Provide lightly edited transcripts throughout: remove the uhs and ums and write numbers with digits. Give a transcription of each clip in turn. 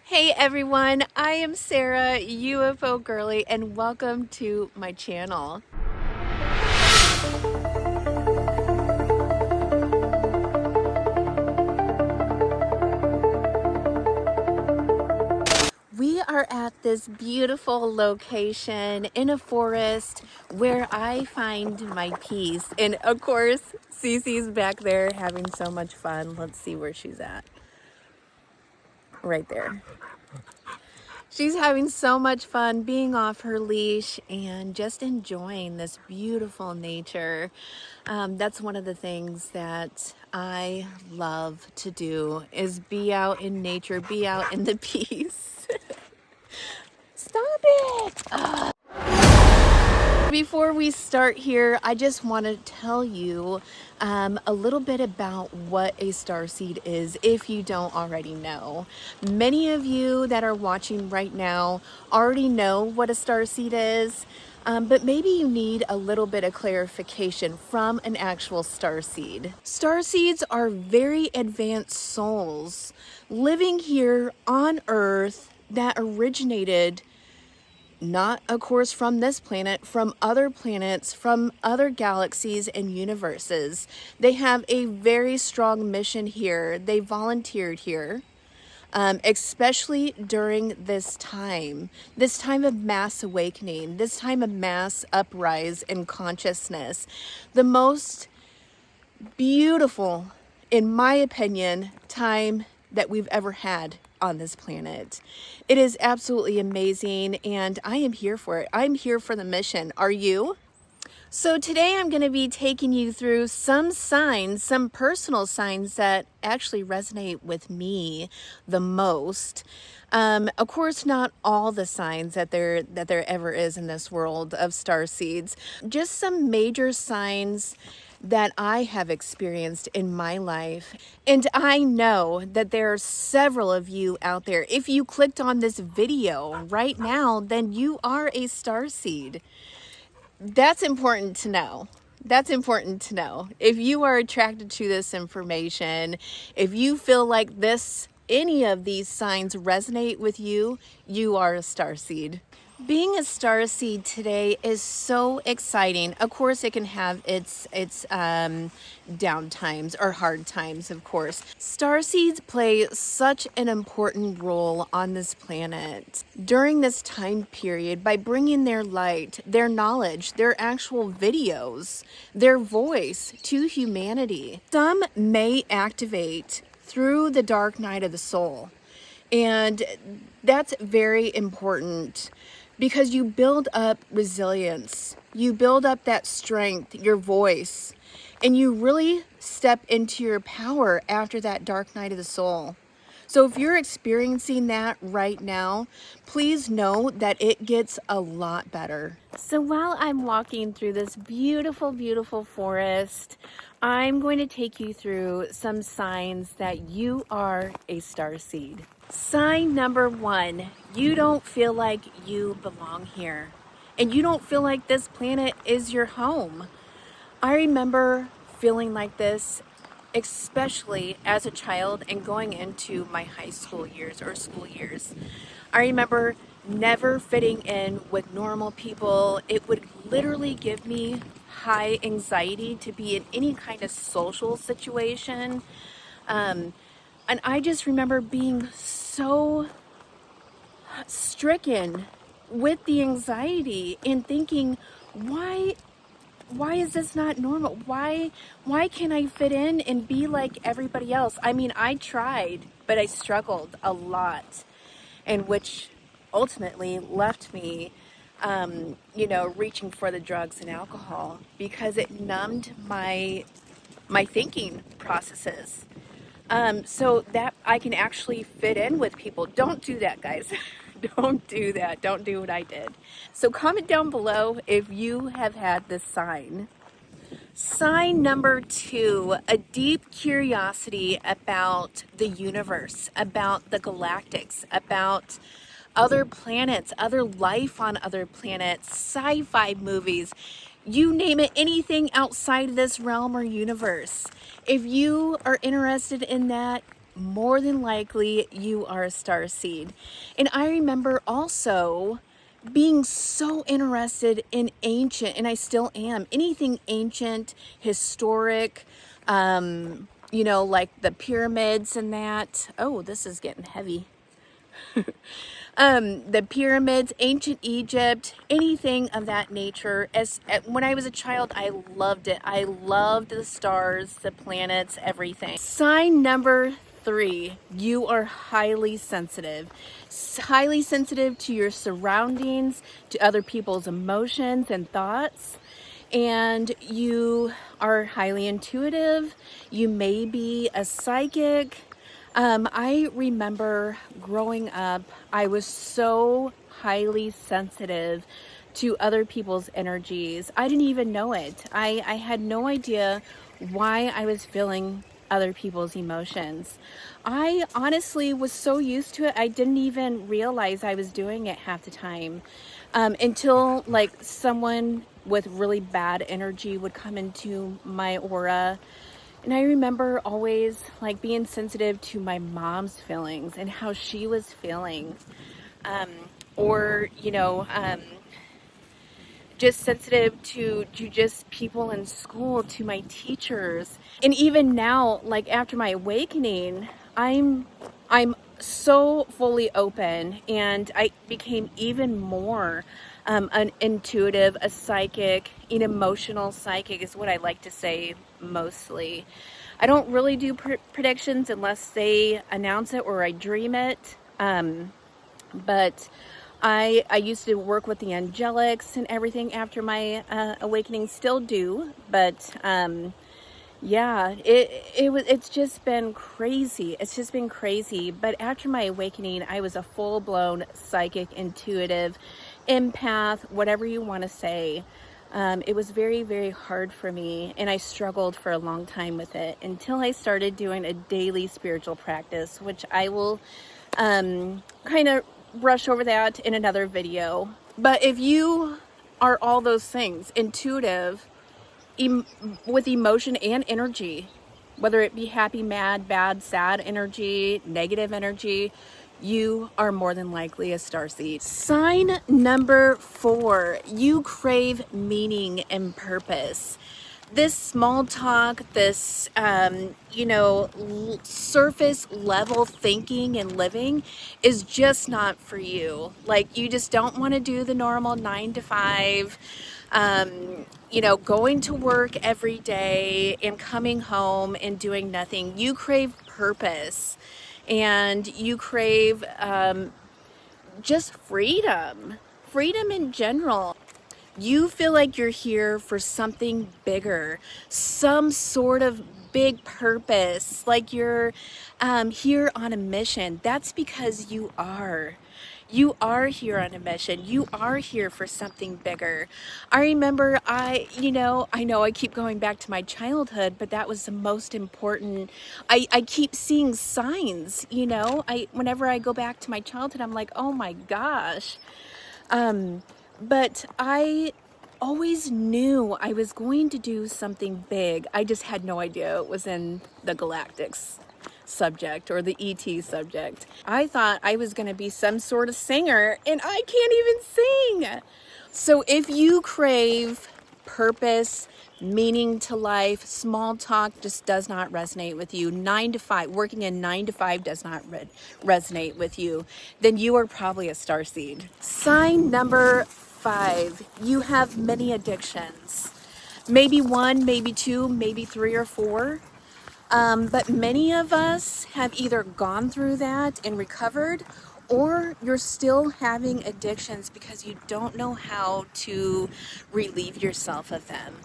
Hey everyone, I am Sarah, UFO Girly, and welcome to my channel. We are at this beautiful location in a forest where I find my peace. And of course, Cece's back there having so much fun. Let's see where she's at. Right there. She's having so much fun being off her leash and just enjoying this beautiful nature. That's one of the things that I love to do is be out in nature, be out in the peace. Stop it! Before we start here, I just want to tell you a little bit about what a starseed is if you don't already know. Many of you that are watching right now already know what a starseed is, but maybe you need a little bit of clarification from an actual starseed. Starseeds are very advanced souls living here on Earth that originated not, of course, from this planet, from other planets, from other galaxies and universes. They have a very strong mission here. They volunteered here, especially during this time of mass awakening, this time of mass uprise in consciousness. The most beautiful, in my opinion, time that we've ever had on this planet. It is absolutely amazing, and I am here for it. I'm here for the mission. Are you? So today I'm going to be taking you through some signs, some personal signs that actually resonate with me the most. Of course, not all the signs that there ever is in this world of starseeds. Just some major signs that I have experienced in my life. And I know that there are several of you out there. If you clicked on this video right now, then you are a starseed. That's important to know. That's important to know. If you are attracted to this information, if you feel like any of these signs resonate with you, you are a starseed. Being a starseed today is so exciting. Of course, it can have its down times or hard times, of course. Starseeds play such an important role on this planet during this time period by bringing their light, their knowledge, their actual videos, their voice to humanity. Some may activate through the dark night of the soul, and that's very important. Because you build up resilience, you build up that strength, your voice, and you really step into your power after that dark night of the soul. So if you're experiencing that right now, please know that it gets a lot better. So while I'm walking through this beautiful, beautiful forest, I'm going to take you through some signs that you are a starseed. Sign number 1, you don't feel like you belong here, and you don't feel like this planet is your home. I remember feeling like this, especially as a child and going into my high school years or school years. I remember never fitting in with normal people. It would literally give me high anxiety to be in any kind of social situation. And I just remember being so stricken with the anxiety and thinking, why is this not normal? Why can't I fit in and be like everybody else? I mean, I tried, but I struggled a lot, and which ultimately left me, reaching for the drugs and alcohol because it numbed my thinking processes. So that I can actually fit in with people. Don't do that, guys. Don't do that. Don't do what I did. So comment down below if you have had this sign. Sign number 2, a deep curiosity about the universe, about the galactics, about other planets, other life on other planets, sci-fi movies, you name it, anything outside of this realm or universe. If you are interested in that, more than likely you are a starseed. And I remember also being so interested in ancient, and I still am, anything ancient, historic, you know, like the pyramids and that. Oh, this is getting heavy. The pyramids, ancient Egypt, anything of that nature. When I was a child, I loved it. I loved the stars, the planets, everything. Sign number 3, you are highly sensitive. Highly sensitive to your surroundings, to other people's emotions and thoughts. And you are highly intuitive. You may be a psychic. I remember growing up, I was so highly sensitive to other people's energies. I didn't even know it. I had no idea why I was feeling other people's emotions. I honestly was so used to it, I didn't even realize I was doing it half the time, until like someone with really bad energy would come into my aura. And I remember always like being sensitive to my mom's feelings and how she was feeling. Or, you know, just sensitive to just people in school, to my teachers. And even now, like after my awakening, I'm so fully open, and I became even more an intuitive, a psychic, an emotional psychic is what I like to say mostly. I don't really do predictions unless they announce it or I dream it. But I used to work with the angelics and everything after my awakening, still do, but yeah, it's just been crazy. It's just been crazy. But after my awakening, I was a full-blown psychic, intuitive, empath, whatever you want to say. It was very, very hard for me, and I struggled for a long time with it until I started doing a daily spiritual practice, which I will kind of brush over that in another video. But if you are all those things, intuitive, with emotion and energy, whether it be happy, mad, bad, sad energy, negative energy, you are more than likely a starseed. Sign number 4, you crave meaning and purpose. This small talk, this, you know, surface level thinking and living is just not for you. Like, you just don't want to do the normal 9 to 5, you know, going to work every day and coming home and doing nothing. You crave purpose, and you crave just freedom in general. You feel like you're here for something bigger, some sort of big purpose, like you're here on a mission. That's because you are. You are here on a mission. You are here for something bigger. I remember you know I keep going back to my childhood, but that was the most important. I keep seeing signs, you know. Whenever I go back to my childhood, I'm like, oh my gosh. But I always knew I was going to do something big. I just had no idea it was in the galactics subject or the ET subject. I thought I was going to be some sort of singer, and I can't even sing. So if you crave purpose, meaning to life, small talk just does not resonate with you, 9 to 5, working in 9 to 5 does not resonate with you, then you are probably a starseed. Sign number 5, you have many addictions. Maybe 1, maybe 2, maybe 3 or 4. But many of us have either gone through that and recovered, or you're still having addictions because you don't know how to relieve yourself of them.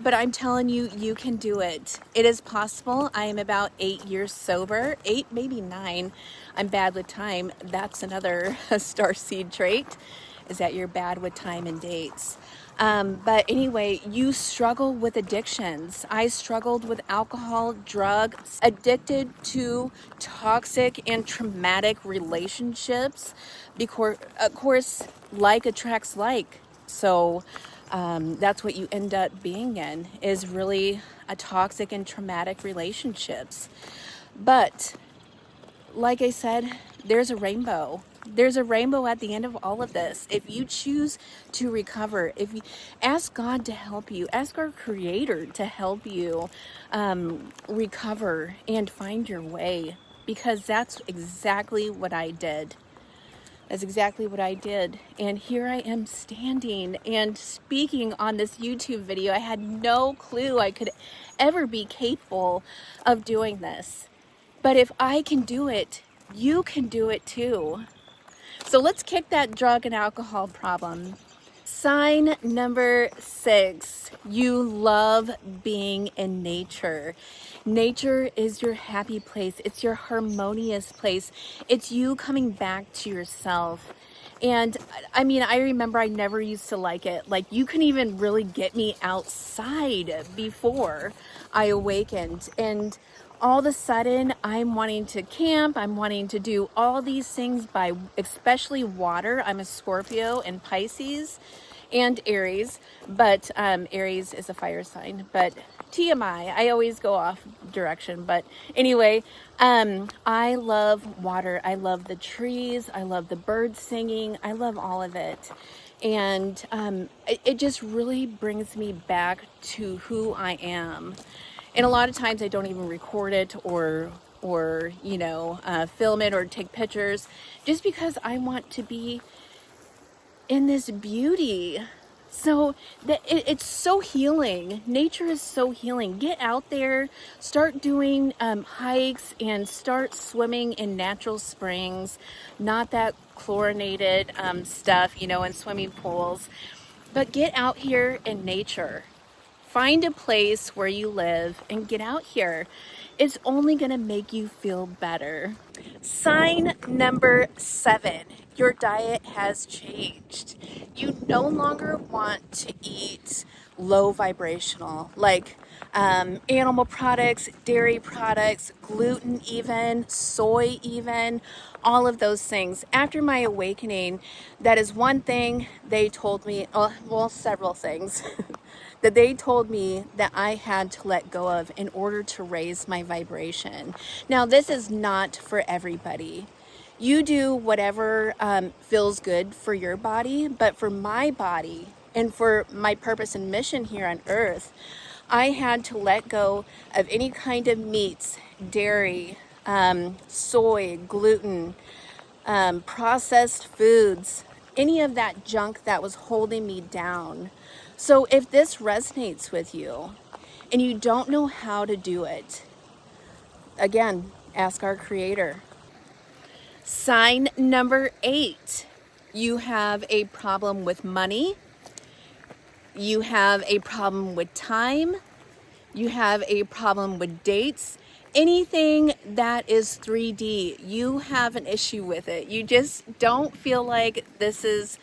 But I'm telling you, you can do it. It is possible. I am about 8 years sober, 8, maybe 9. I'm bad with time. That's another starseed trait, is that you're bad with time and dates. But anyway, you struggle with addictions. I struggled with alcohol, drugs, addicted to toxic and traumatic relationships, because, of course, like attracts like. So that's what you end up being in, is really a toxic and traumatic relationships. But like I said, there's a rainbow. There's a rainbow at the end of all of this. If you choose to recover, if you ask God to help you, ask our Creator to help you recover and find your way, because that's exactly what I did. That's exactly what I did. And here I am standing and speaking on this YouTube video. I had no clue I could ever be capable of doing this. But if I can do it, you can do it too. So let's kick that drug and alcohol problem. Sign number 6, you love being in nature. Nature is your happy place. It's your harmonious place. It's you coming back to yourself. And I mean, I remember I never used to like it. Like, you couldn't even really get me outside before I awakened. And all of a sudden, I'm wanting to camp. I'm wanting to do all these things by especially water. I'm a Scorpio and Pisces and Aries, but Aries is a fire sign. But TMI, I always go off direction. But anyway, I love water. I love the trees. I love the birds singing. I love all of it. And it just really brings me back to who I am. And a lot of times I don't even record it or you know, film it or take pictures, just because I want to be in this beauty. So it's so healing. Nature is so healing. Get out there, start doing hikes, and start swimming in natural springs, not that chlorinated stuff, you know, in swimming pools. But get out here in nature. Find a place where you live and get out here. It's only going to make you feel better. Sign number 7, your diet has changed. You no longer want to eat low vibrational, like animal products, dairy products, gluten even, soy even, all of those things. After my awakening, that is one thing they told me, well, several things. That they told me that I had to let go of in order to raise my vibration. Now, this is not for everybody. You do whatever feels good for your body, but for my body and for my purpose and mission here on Earth, I had to let go of any kind of meats, dairy, soy, gluten, processed foods, any of that junk that was holding me down. So if this resonates with you and you don't know how to do it, again, ask our Creator. Sign number 8, you have a problem with money. You have a problem with time. You have a problem with dates. Anything that is 3D, you have an issue with it. You just don't feel like this is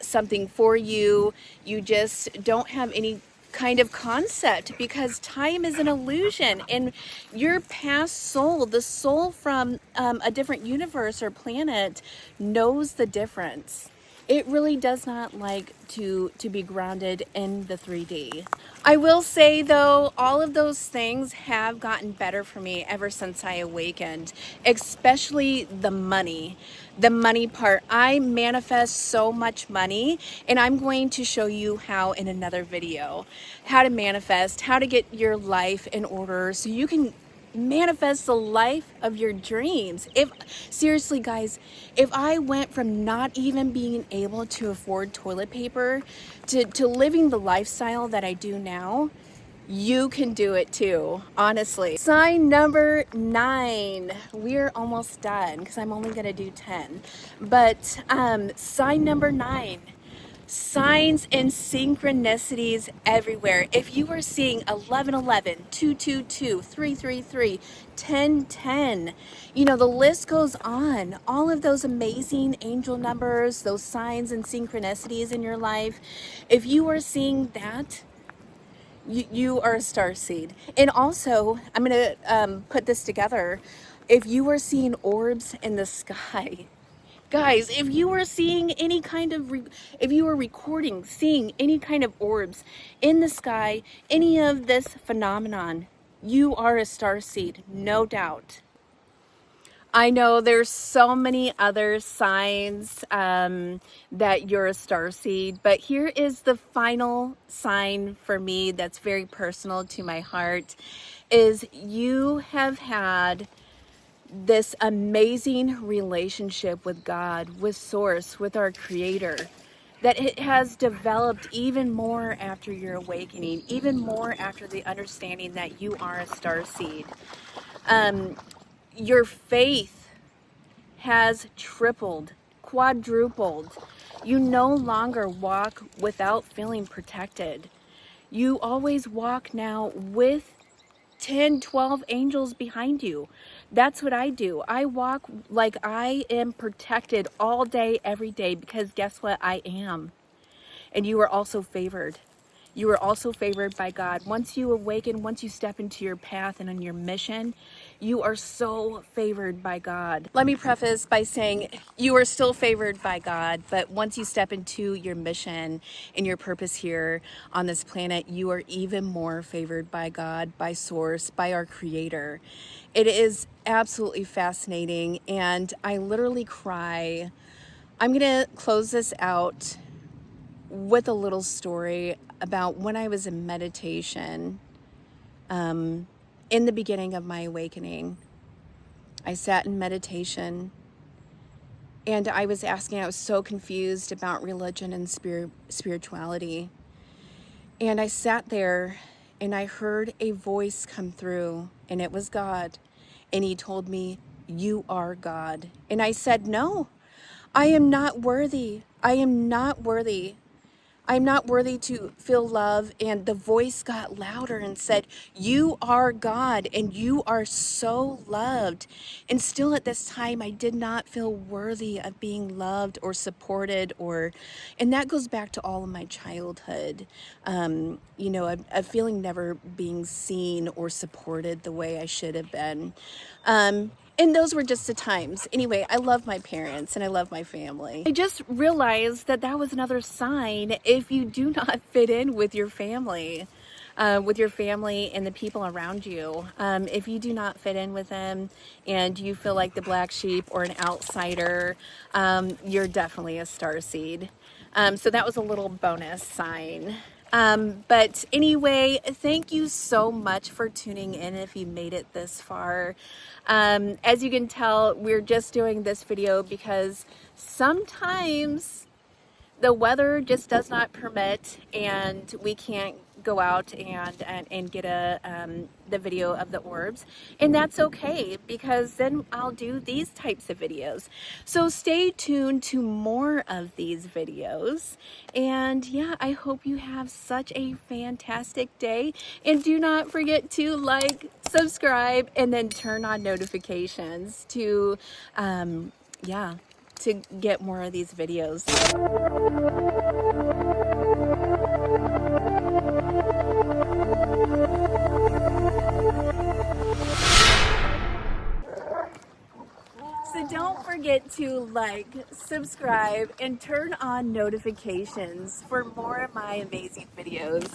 something for you. You just don't have any kind of concept, because time is an illusion, and your past soul, the soul from a different universe or planet, knows the difference. It really does not like to be grounded in the 3D. I will say though, all of those things have gotten better for me ever since I awakened, especially the money part. I manifest so much money, and I'm going to show you how in another video, how to manifest, how to get your life in order so you can manifest the life of your dreams. If seriously guys, if I went from not even being able to afford toilet paper to living the lifestyle that I do now, you can do it too, honestly. Sign number 9, we're almost done because I'm only gonna do 10, but sign number 9, signs and synchronicities everywhere. If you are seeing 1111, 222, 333, 1010, you know, the list goes on. All of those amazing angel numbers, those signs and synchronicities in your life, if you are seeing that, you are a starseed. And also, I'm going to put this together. If you are seeing orbs in the sky, guys, if you are seeing any kind of, if you are seeing any kind of orbs in the sky, any of this phenomenon, You are a starseed, no doubt. I know there's so many other signs that you're a starseed, but here is the final sign for me that's very personal to my heart, is you have had this amazing relationship with God, with Source, with our Creator, that it has developed even more after your awakening, even more after the understanding that you are a starseed. Your faith has tripled, quadrupled. You no longer walk without feeling protected. You always walk now with 10, 12 angels behind you. That's what I do. I walk like I am protected all day, every day, because guess what? I am. And you are also favored. You are also favored by God. Once you awaken, once you step into your path and on your mission, you are so favored by God. Let me preface by saying you are still favored by God, but once you step into your mission and your purpose here on this planet, you are even more favored by God, by Source, by our Creator. It is absolutely fascinating, and I literally cry. I'm gonna close this out with a little story about when I was in meditation in the beginning of my awakening. I sat in meditation and I was so confused about religion and spirituality. And I sat there and I heard a voice come through, and it was God. And he told me, "You are God." And I said, "No, I am not worthy. I am not worthy. I'm not worthy to feel love." And the voice got louder and said, "You are God and you are so loved." And still at this time, I did not feel worthy of being loved or supported, and that goes back to all of my childhood. A feeling never being seen or supported the way I should have been. And those were just the times. Anyway, I love my parents and I love my family. I just realized that that was another sign if you do not fit in with your family. And the people around you. If you do not fit in with them and you feel like the black sheep or an outsider, you're definitely a starseed. So that was a little bonus sign. But anyway, thank you so much for tuning in if you made it this far. As you can tell, we're just doing this video because sometimes the weather just does not permit and we can't go out and get the video of the orbs, and that's okay because then I'll do these types of videos. So stay tuned to more of these videos, and yeah, I hope you have such a fantastic day, and do not forget to like, subscribe, and then turn on notifications to to get more of these videos. So don't forget to like, subscribe, and turn on notifications for more of my amazing videos.